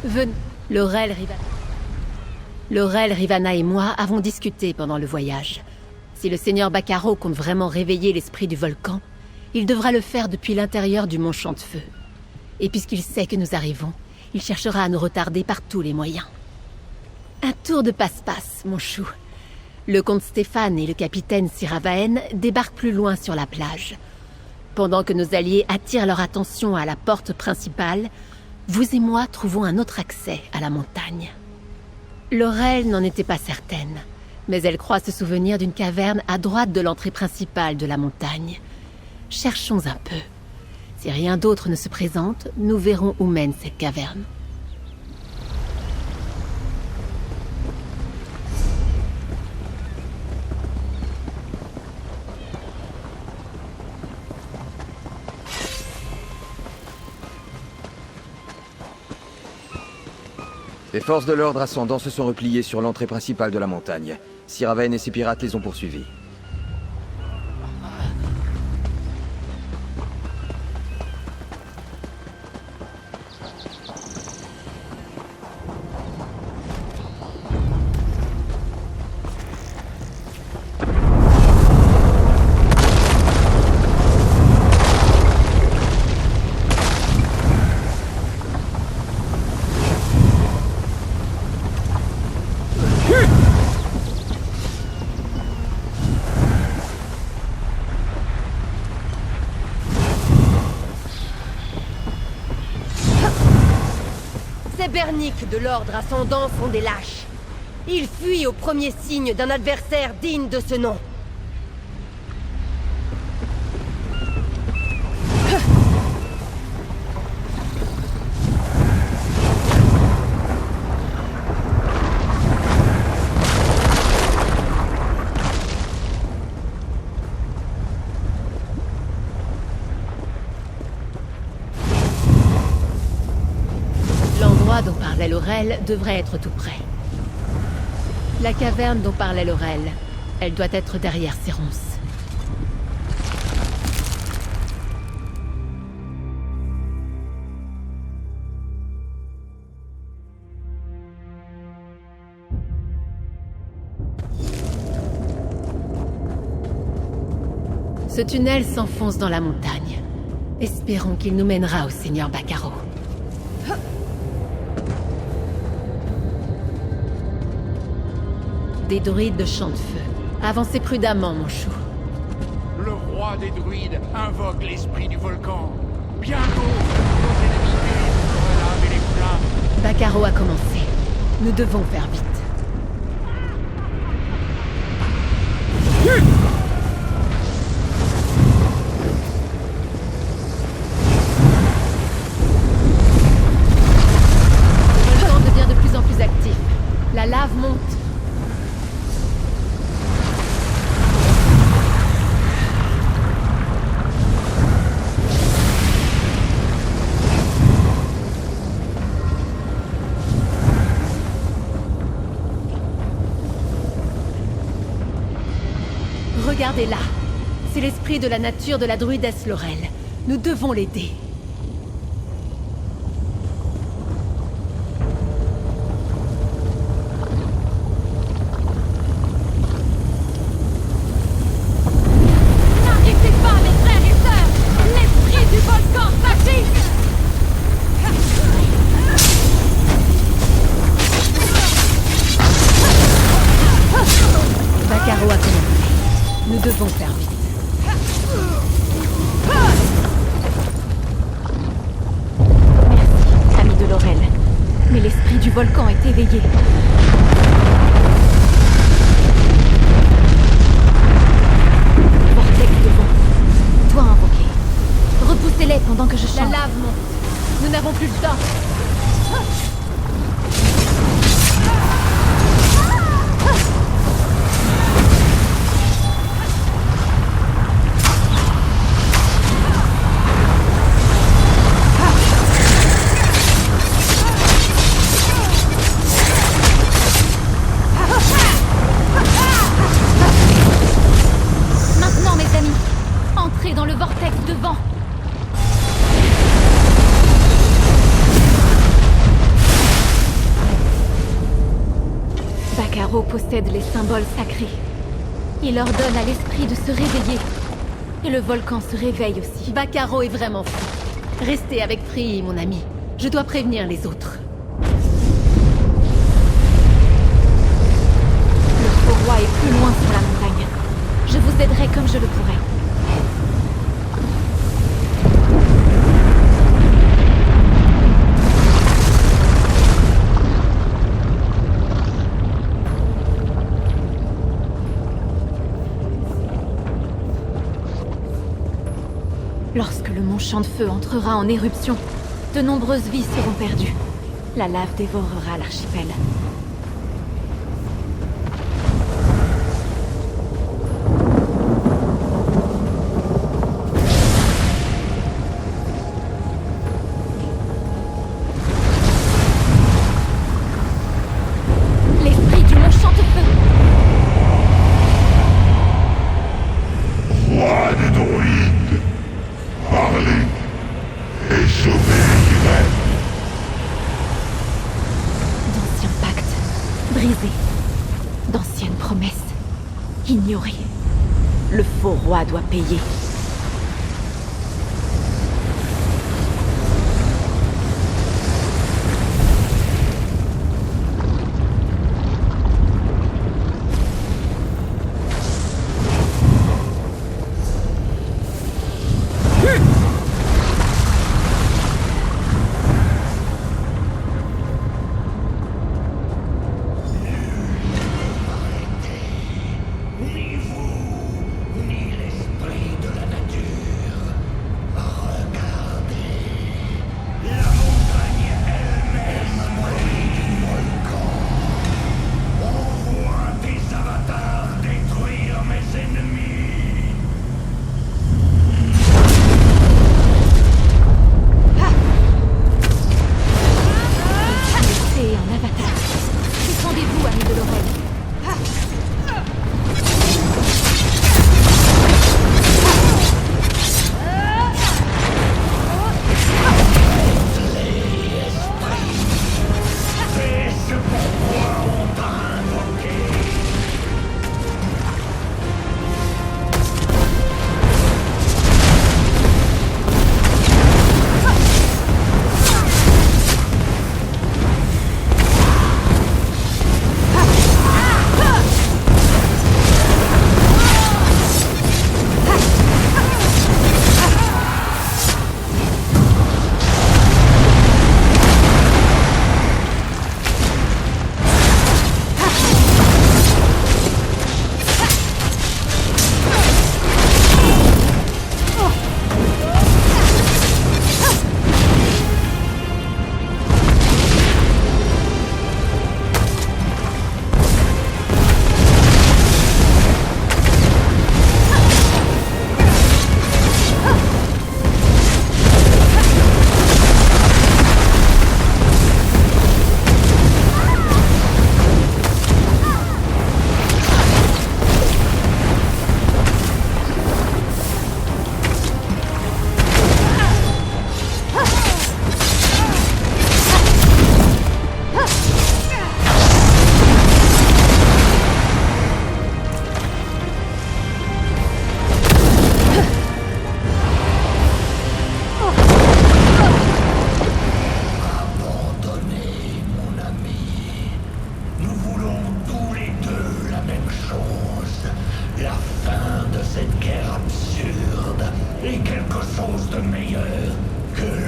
Venez. Laurel, Rivana et moi avons discuté pendant le voyage. Si le seigneur Bacaro compte vraiment réveiller l'esprit du volcan, il devra le faire depuis l'intérieur du mont Chantefeu. Et puisqu'il sait que nous arrivons, il cherchera à nous retarder par tous les moyens. Un tour de passe-passe, mon chou. Le comte Stéphane et le capitaine Siravaen débarquent plus loin sur la plage. Pendant que nos alliés attirent leur attention à la porte principale, vous et moi trouvons un autre accès à la montagne. Laurel n'en était pas certaine, mais elle croit se souvenir d'une caverne à droite de l'entrée principale de la montagne. Cherchons un peu. Si rien d'autre ne se présente, nous verrons où mène cette caverne. Les forces de l'ordre ascendant se sont repliées sur l'entrée principale de la montagne. Siravaen et ses pirates les ont poursuivis. Ces berniques de l'ordre ascendant sont des lâches. Ils fuient au premier signe d'un adversaire digne de ce nom. Dont parlait Laurel devrait être tout près. La caverne dont parlait Laurel, elle doit être derrière ces ronces. Ce tunnel s'enfonce dans la montagne. Espérons qu'il nous mènera au seigneur Bacaro. Des druides de Chantefeu. Avancez prudemment, mon chou. Le roi des druides invoque l'esprit du volcan. Bientôt, nos ennemis périront dans la lave et les flammes. Bacaro a commencé. Nous devons faire vite. Le volcan devient de plus en plus actif. La lave monte. Regardez là. C'est l'esprit de la nature de la druidesse Laurel. Nous devons l'aider. N'arrêtez pas, mes frères et sœurs! L'esprit du volcan s'agit! Bacaro a commencé. Nous devons faire vite. Merci, ami de Laurel. Mais l'esprit du volcan est éveillé. Vortex de vent. Toi invoqué. Repoussez-les pendant que je chante. La lave monte. Nous n'avons plus le temps. Maintenant, mes amis, entrez dans le vortex de vent. possède les symboles sacrés. Il ordonne à l'esprit de se réveiller. Et le volcan se réveille aussi. Bacaro est vraiment fou. Restez avec Free, mon ami. Je dois prévenir les autres. Le faux roi est plus loin sur la montagne. Je vous aiderai comme je le pourrai. Lorsque le mont Champ de Feu entrera en éruption, de nombreuses vies seront perdues. La lave dévorera l'archipel. L'esprit du mont Champ de Feu! Roi des droïdes, parlez et sauvez l'Irem. D'anciens pactes brisés, d'anciennes promesses ignorées. Le faux roi doit payer.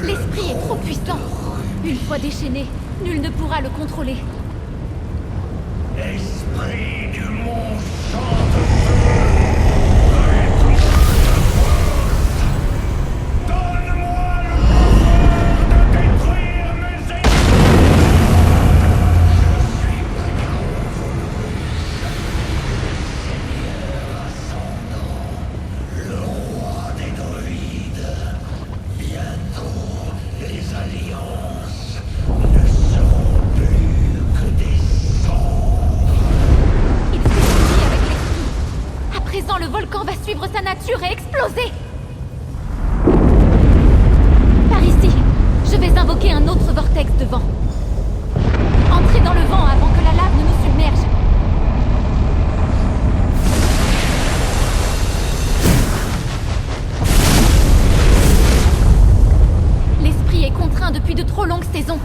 L'esprit est trop puissant. Une fois déchaîné, nul ne pourra le contrôler. Esprit du mont Champ de Feu, donne-moi le pouvoir de détruire mes ennemis. Je suis Bacaro, Seigneur ascendant, le roi des druides. Bientôt, les alliances ne seront plus que des cendres. Il s'est unis avec l'esprit. À présent, le volcan va suivre sa nature et exploser. Par ici, je vais invoquer un autre vortex de vent. Entrez dans le vent avant que la lave ne nous submerge. contraint depuis de trop longues saisons.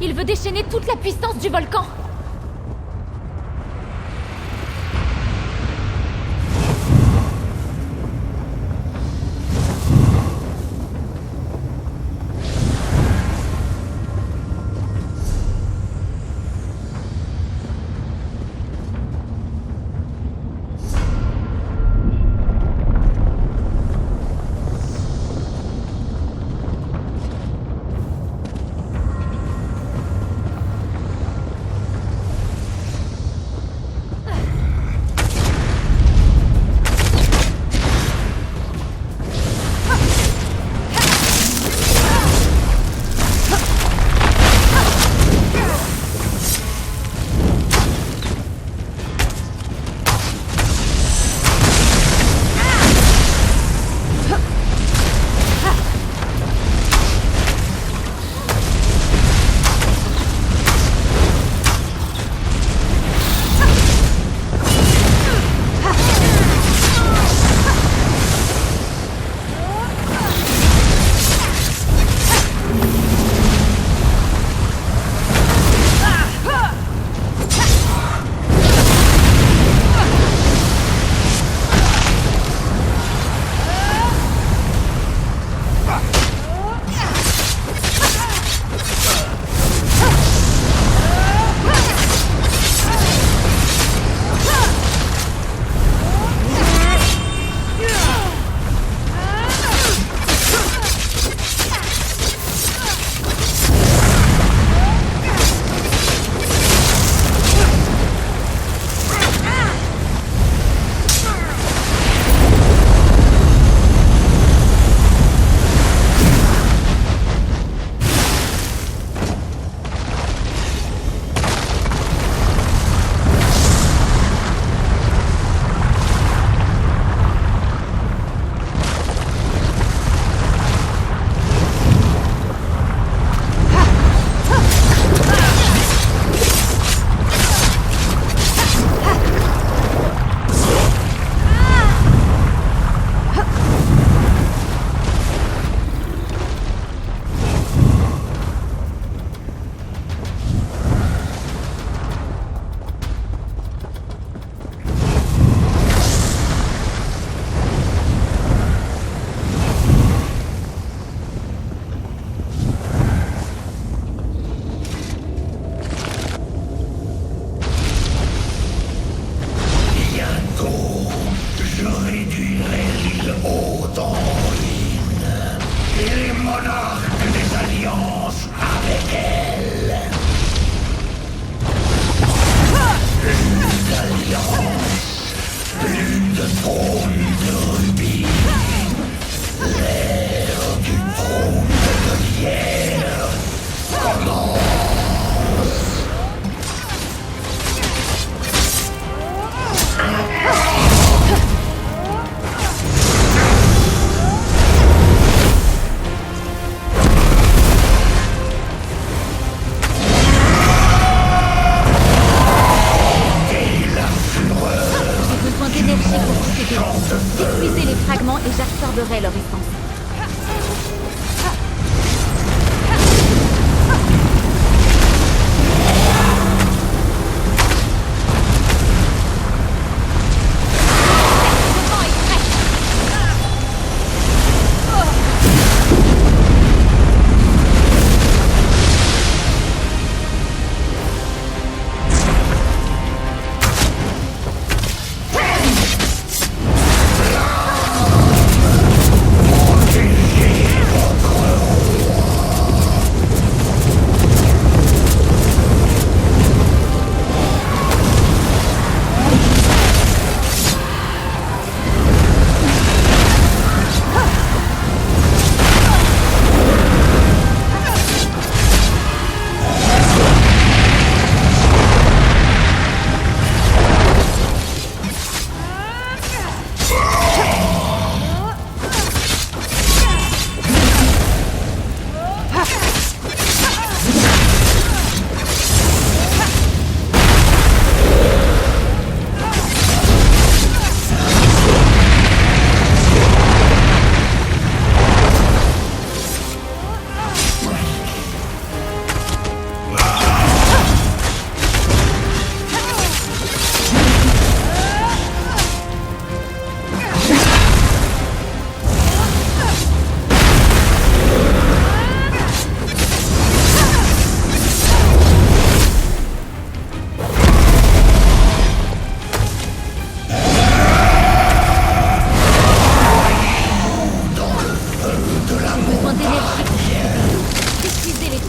Il veut déchaîner toute la puissance du volcan.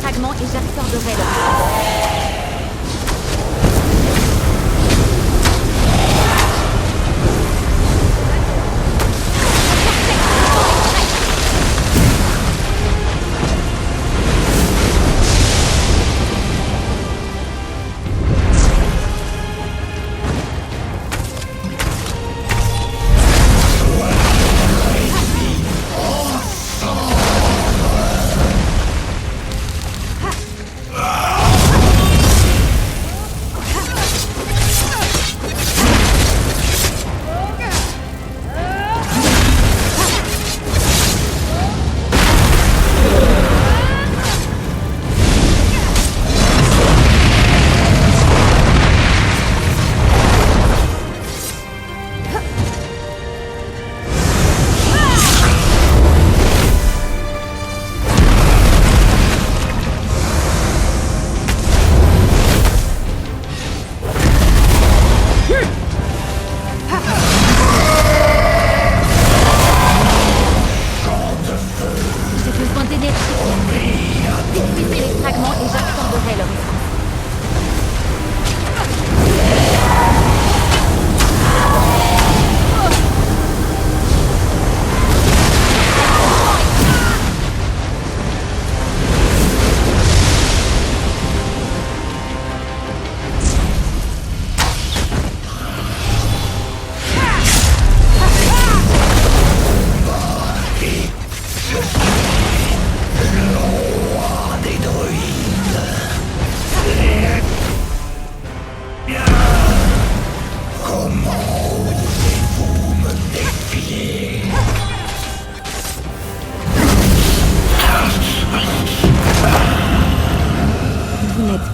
fragments et j'absorberai leur...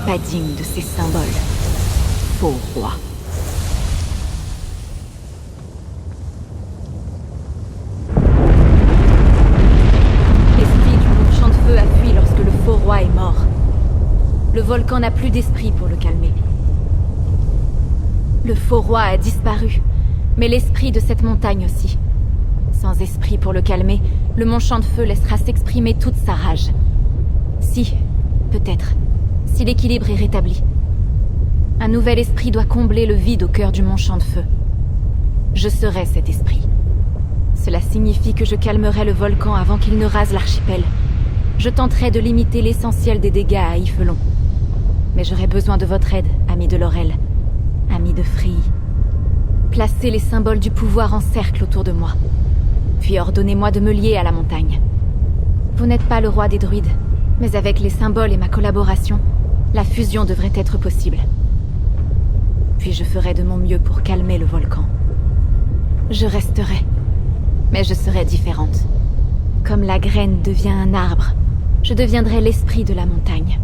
Pas digne de ces symboles. Faux roi. L'esprit du groupe Champ de Feu a fui lorsque le faux roi est mort. Le volcan n'a plus d'esprit pour le calmer. Le faux roi a disparu, mais l'esprit de cette montagne aussi. Sans esprit pour le calmer, le mont Champ de Feu laissera s'exprimer toute sa rage. Si, peut-être. Si l'équilibre est rétabli. Un nouvel esprit doit combler le vide au cœur du mont Champ de Feu. Je serai cet esprit. Cela signifie que je calmerai le volcan avant qu'il ne rase l'archipel. Je tenterai de limiter l'essentiel des dégâts à Ifelon. Mais j'aurai besoin de votre aide, ami de Laurel, ami de Free. Placez les symboles du pouvoir en cercle autour de moi. Puis ordonnez-moi de me lier à la montagne. Vous n'êtes pas le roi des druides, mais avec les symboles et ma collaboration, la fusion devrait être possible. Puis je ferai de mon mieux pour calmer le volcan. Je resterai, mais je serai différente. Comme la graine devient un arbre, je deviendrai l'esprit de la montagne.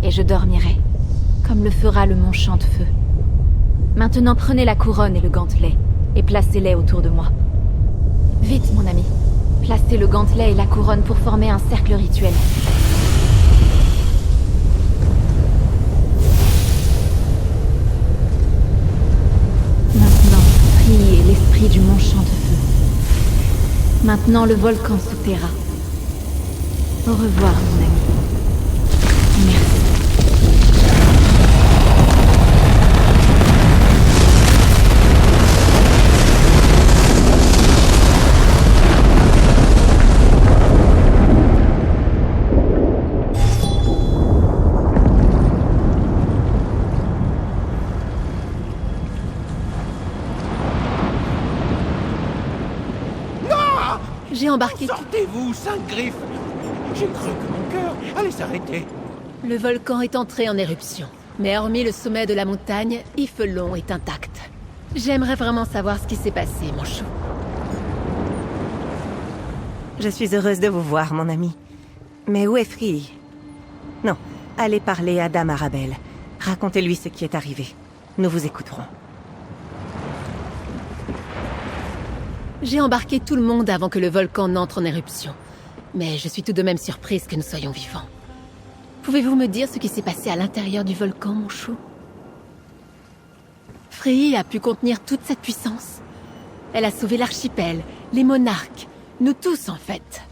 Et je dormirai, comme le fera le mont Champ de Feu. Maintenant prenez la couronne et le gantelet, et placez-les autour de moi. Vite, mon ami. Placez le gantelet et la couronne pour former un cercle rituel. Maintenant, priez l'esprit du mont Champ de Feu. Maintenant, le volcan se taira. Au revoir, mon ami. Merci. J'ai embarqué... Sortez-vous, Sainte Griffe! J'ai cru que mon cœur allait s'arrêter. Le volcan est entré en éruption. Mais hormis le sommet de la montagne, Ifelon est intact. J'aimerais vraiment savoir ce qui s'est passé, mon chou. Je suis heureuse de vous voir, mon ami. Mais où est Free? Non, allez parler à Dame Arabelle. Racontez-lui ce qui est arrivé. Nous vous écouterons. J'ai embarqué tout le monde avant que le volcan n'entre en éruption. Mais je suis tout de même surprise que nous soyons vivants. Pouvez-vous me dire ce qui s'est passé à l'intérieur du volcan, mon chou? Free a pu contenir toute cette puissance. Elle a sauvé l'archipel, les monarques, nous tous en fait.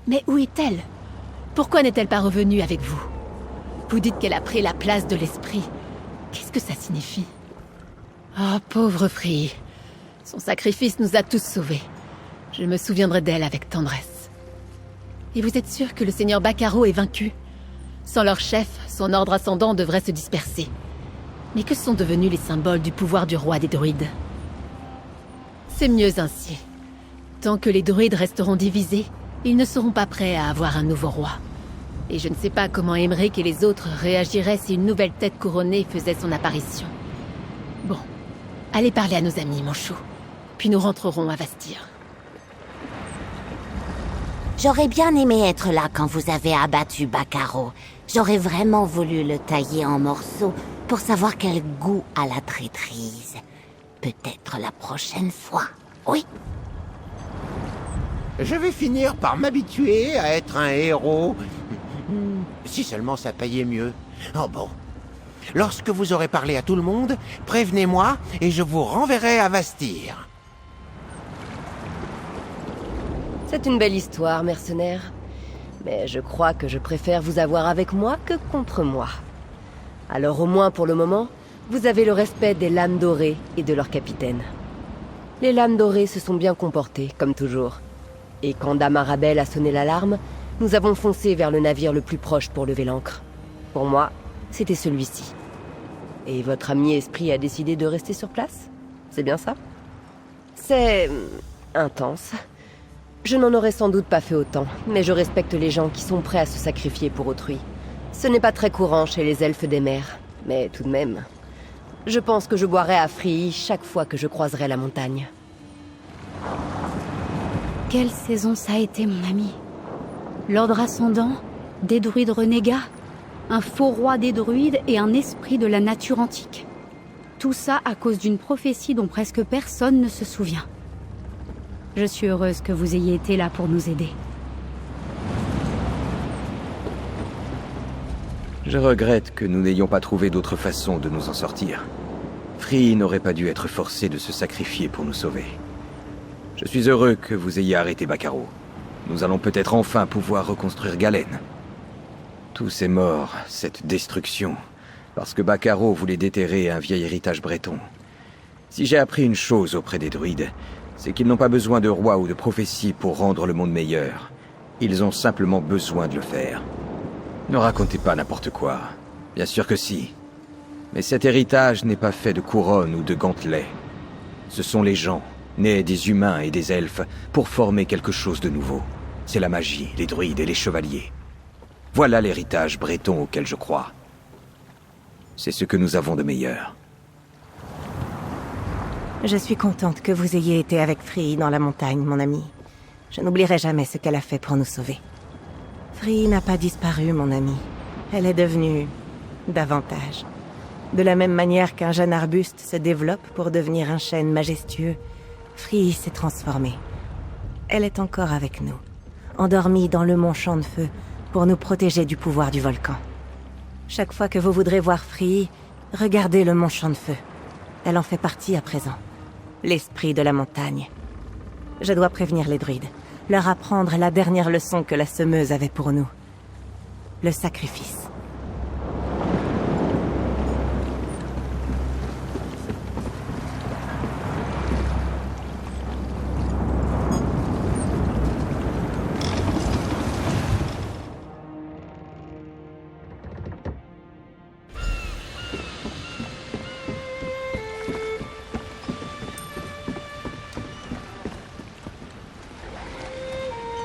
Mais où est-elle? Pourquoi n'est-elle pas revenue avec vous? Vous dites qu'elle a pris la place de l'esprit. Qu'est-ce que ça signifie? Oh, pauvre Free. Son sacrifice nous a tous sauvés. Je me souviendrai d'elle avec tendresse. Et vous êtes sûr que le seigneur Bacaro est vaincu? Sans leur chef, son ordre ascendant devrait se disperser. Mais que sont devenus les symboles du pouvoir du roi des druides? C'est mieux ainsi. Tant que les druides resteront divisés, ils ne seront pas prêts à avoir un nouveau roi. Et je ne sais pas comment Aymeric et les autres réagiraient si une nouvelle tête couronnée faisait son apparition. Bon, allez parler à nos amis, mon chou. Puis nous rentrerons à Vastir. J'aurais bien aimé être là quand vous avez abattu Bacaro. J'aurais vraiment voulu le tailler en morceaux pour savoir quel goût a la traîtrise. Peut-être la prochaine fois, oui. Je vais finir par m'habituer à être un héros. Si seulement ça payait mieux. Oh bon. Lorsque vous aurez parlé à tout le monde, prévenez-moi et je vous renverrai à Vastir. C'est une belle histoire, mercenaire. Mais je crois que je préfère vous avoir avec moi que contre moi. Alors au moins pour le moment, vous avez le respect des lames dorées et de leur capitaine. Les lames dorées se sont bien comportées, comme toujours. Et quand Dame Arabelle a sonné l'alarme, nous avons foncé vers le navire le plus proche pour lever l'ancre. Pour moi, c'était celui-ci. Et votre ami Esprit a décidé de rester sur place? C'est bien ça? C'est... intense. Je n'en aurais sans doute pas fait autant, mais je respecte les gens qui sont prêts à se sacrifier pour autrui. Ce n'est pas très courant chez les elfes des mers, mais tout de même... Je pense que je boirai à Free chaque fois que je croiserai la montagne. Quelle saison ça a été, mon ami. L'ordre ascendant, des druides renégats, un faux roi des druides et un esprit de la nature antique. Tout ça à cause d'une prophétie dont presque personne ne se souvient. Je suis heureuse que vous ayez été là pour nous aider. Je regrette que nous n'ayons pas trouvé d'autre façon de nous en sortir. Free n'aurait pas dû être forcé de se sacrifier pour nous sauver. Je suis heureux que vous ayez arrêté Bacaro. Nous allons peut-être enfin pouvoir reconstruire Galen. Tout est mort, cette destruction, parce que Bacaro voulait déterrer un vieil héritage breton. Si j'ai appris une chose auprès des druides, c'est qu'ils n'ont pas besoin de roi ou de prophétie pour rendre le monde meilleur. Ils ont simplement besoin de le faire. Ne racontez pas n'importe quoi. Bien sûr que si. Mais cet héritage n'est pas fait de couronnes ou de gantelets. Ce sont les gens, nés des humains et des elfes, pour former quelque chose de nouveau. C'est la magie, les druides et les chevaliers. Voilà l'héritage breton auquel je crois. C'est ce que nous avons de meilleur. Je suis contente que vous ayez été avec Free dans la montagne, mon ami. Je n'oublierai jamais ce qu'elle a fait pour nous sauver. Free n'a pas disparu, mon ami. Elle est devenue... davantage. De la même manière qu'un jeune arbuste se développe pour devenir un chêne majestueux, Free s'est transformée. Elle est encore avec nous, endormie dans le mont Champ de Feu, pour nous protéger du pouvoir du volcan. Chaque fois que vous voudrez voir Free, regardez le mont Champ de Feu. Elle en fait partie à présent. L'esprit de la montagne. Je dois prévenir les druides, leur apprendre la dernière leçon que la semeuse avait pour nous. Le sacrifice.